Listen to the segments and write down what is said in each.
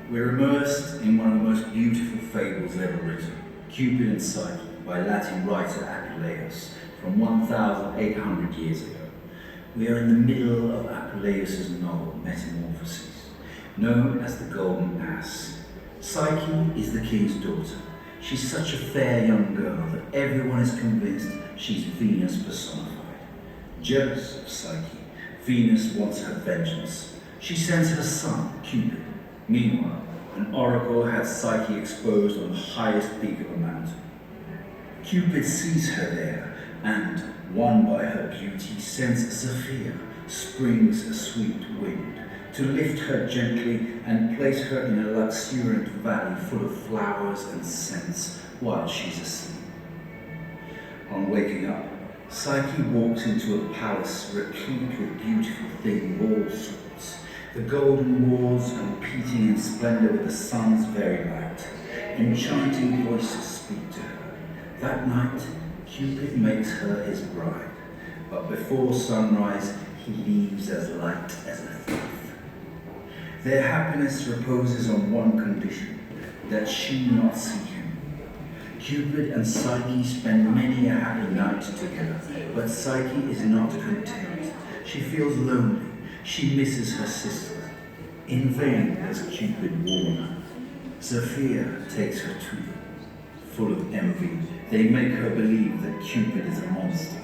We're immersed in one of the most beautiful fables ever written, Cupid and Psyche, by Latin writer Apuleio, from 1,800 years ago. We are in the middle of Apuleius' novel, Metamorphoses, known as the Golden Ass. Psyche is the king's daughter. She's such a fair young girl that everyone is convinced she's Venus personified. Jealous of Psyche, Venus wants her vengeance. She sends her son, Cupid. Meanwhile, an oracle has Psyche exposed on the highest peak of a mountain. Cupid sees her there and, won by her beauty, sends Sophia, springs a sweet wind, to lift her gently and place her in a luxuriant valley full of flowers and scents while she's asleep. On waking up, Psyche walks into a palace replete with beautiful things of all sorts, the golden walls competing in splendor with the sun's very light. Enchanting voices speak to her. That night, Cupid makes her his bride, but before sunrise, he leaves as light as a thief. Their happiness reposes on one condition, that she not see him. Cupid and Psyche spend many a happy night together, but Psyche is not content. She feels lonely. She misses her sister. In vain does Cupid warn her. Sophia takes her to them. Full of envy, they make her believe that Cupid is a monster.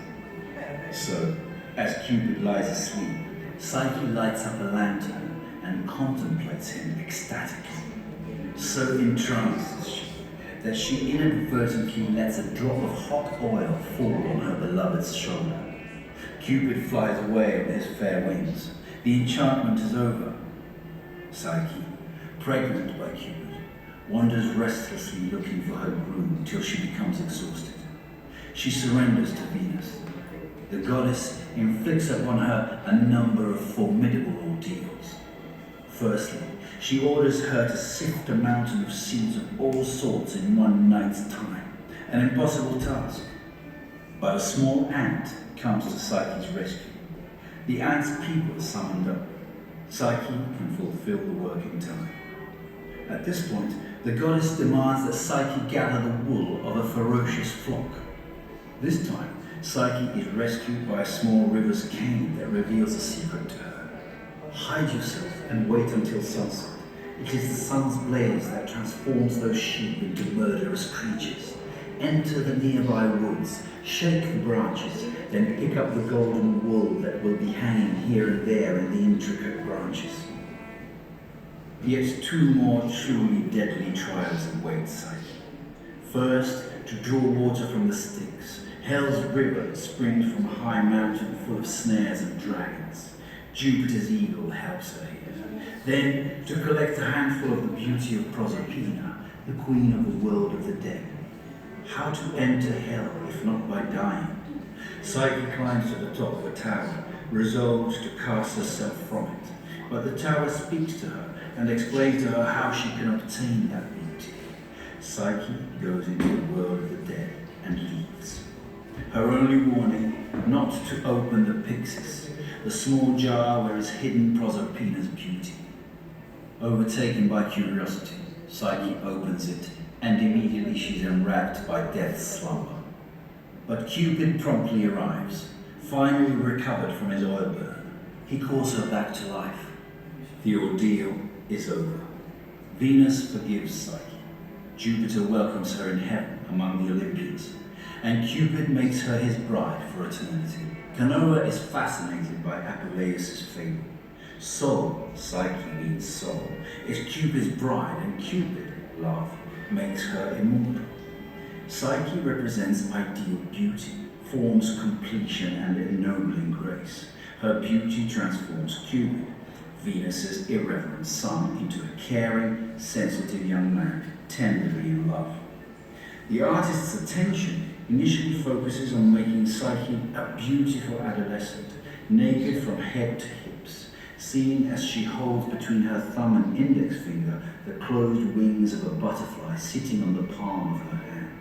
So, as Cupid lies asleep, Psyche lights up a lantern and contemplates him ecstatically. So entranced is she that she inadvertently lets a drop of hot oil fall on her beloved's shoulder. Cupid flies away on his fair wings. The enchantment is over. Psyche, pregnant by Cupid, wanders restlessly looking for her groom till she becomes exhausted. She surrenders to Venus. The goddess inflicts upon her a number of formidable ordeals. Firstly, she orders her to sift a mountain of seeds of all sorts in one night's time, an impossible task. But a small ant comes to Psyche's rescue. The ant's people are summoned up. Psyche can fulfill the work in time. At this point, the goddess demands that Psyche gather the wool of a ferocious flock. This time, Psyche is rescued by a small river's cane that reveals a secret to her. Hide yourself and wait until sunset. It is the sun's blaze that transforms those sheep into murderous creatures. Enter the nearby woods, shake the branches, then pick up the golden wool that will be hanging here and there in the intricate branches. Yet two more truly deadly trials await Psyche. First, to draw water from the Styx, Hell's river springs from a high mountain full of snares and dragons. Jupiter's eagle helps her here. Then, to collect a handful of the beauty of Proserpina, the queen of the world of the dead. How to enter hell if not by dying? Psyche climbs to the top of a tower, resolved to cast herself from it. But the tower speaks to her and explains to her how she can obtain that beauty. Psyche goes into the world of the dead and leaves. Her only warning, not to open the pyxis, the small jar where is hidden Proserpina's beauty. Overtaken by curiosity, Psyche opens it, and immediately she's enwrapped by death's slumber. But Cupid promptly arrives, finally recovered from his oil burn. He calls her back to life. The ordeal is over. Venus forgives Psyche. Jupiter welcomes her in heaven among the Olympians, and Cupid makes her his bride for eternity. Canova is fascinated by Apuleius' fable. Soul, Psyche means soul, is Cupid's bride, and Cupid, love, makes her immortal. Psyche represents ideal beauty, forms completion and ennobling grace. Her beauty transforms Cupid, Venus's irreverent son, into a caring, sensitive young man, tenderly in love. The artist's attention initially focuses on making Psyche a beautiful adolescent, naked from head to hips, seen as she holds between her thumb and index finger the closed wings of a butterfly sitting on the palm of her hand.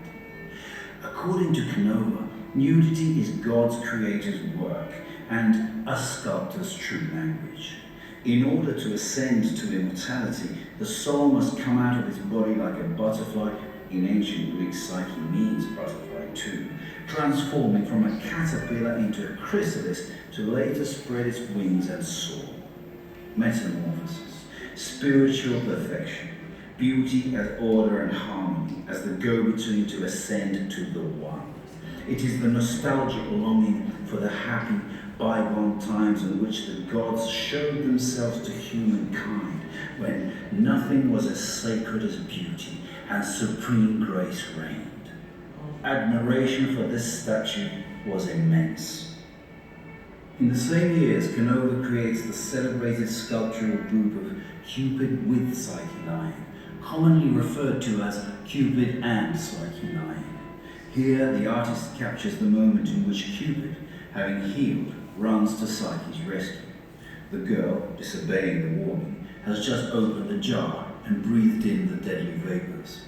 According to Canova, nudity is God's creator's work and a sculptor's true language. In order to ascend to immortality, the soul must come out of its body like a butterfly. In ancient Greek, Psyche means butterfly too, transforming from a caterpillar into a chrysalis to later spread its wings and soar. Metamorphosis, spiritual perfection, beauty as order and harmony, as the go-between to ascend to the One. It is the nostalgic longing for the happy, bygone times in which the gods showed themselves to humankind, when nothing was as sacred as beauty and supreme grace reigned. Admiration for this statue was immense. In the same years, Canova creates the celebrated sculptural group of Cupid with Psyche lying, commonly referred to as Cupid and Psyche lying. Here, the artist captures the moment in which Cupid, having healed, runs to Psyche's rescue. The girl, disobeying the warning, has just opened the jar and breathed in the deadly vapors.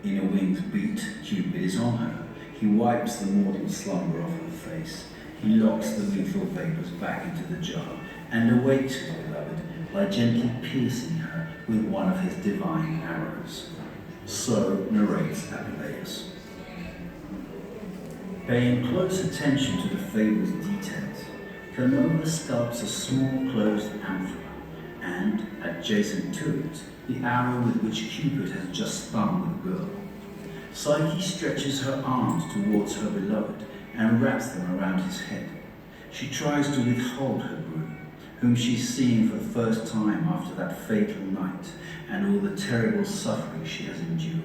In a winged beat, Cupid is on her. He wipes the mortal slumber off her face. He locks the lethal vapors back into the jar and awakes his beloved by gently piercing her with one of his divine arrows. So narrates Apuleio. Paying close attention to the fable's details, Canova sculpts a small closed amphora, and, adjacent to it, the arrow with which Cupid has just stung the girl. Psyche stretches her arms towards her beloved and wraps them around his head. She tries to withhold her groom, whom she's seeing for the first time after that fatal night and all the terrible suffering she has endured.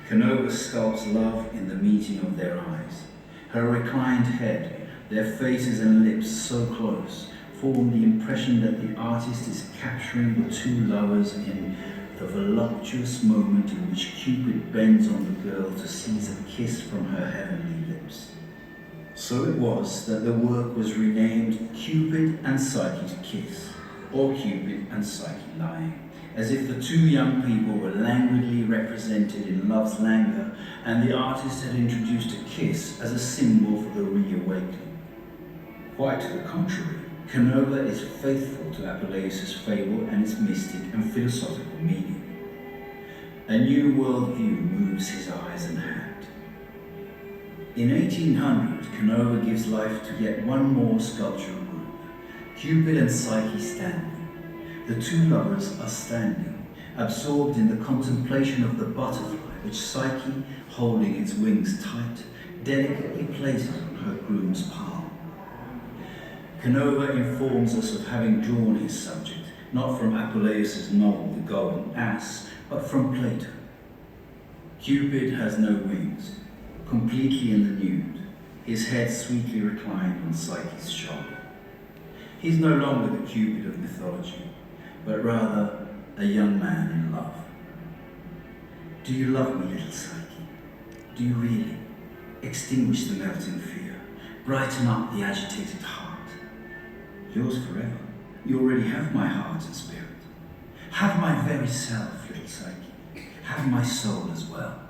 Canova sculpts love in the meeting of their eyes. Her reclined head, their faces and lips so close, form the impression that the artist is capturing the two lovers in the voluptuous moment in which Cupid bends on the girl to seize a kiss from her heavenly lips. So it was that the work was renamed Cupid and Psyche's Kiss, or Cupid and Psyche Lying, as if the two young people were languidly represented in love's languor, and the artist had introduced a kiss as a symbol for the reawakening. Quite to the contrary, Canova is faithful to Apuleius' fable and its mystic and philosophical meaning. A new worldview moves his eyes and hand. In 1800, Canova gives life to yet one more sculptural group, Cupid and Psyche standing. The two lovers are standing, absorbed in the contemplation of the butterfly which Psyche, holding its wings tight, delicately places on her groom's palm. Canova informs us of having drawn his subject, not from Apuleius' novel The Golden Ass, but from Plato. Cupid has no wings, completely in the nude, his head sweetly reclined on Psyche's shoulder. He is no longer the Cupid of mythology, but rather a young man in love. Do you love me, little Psyche? Do you really? Extinguish the melting fear, brighten up the agitated heart. Yours forever. You already have my heart and spirit. Have my very self, little Psyche. Have my soul as well.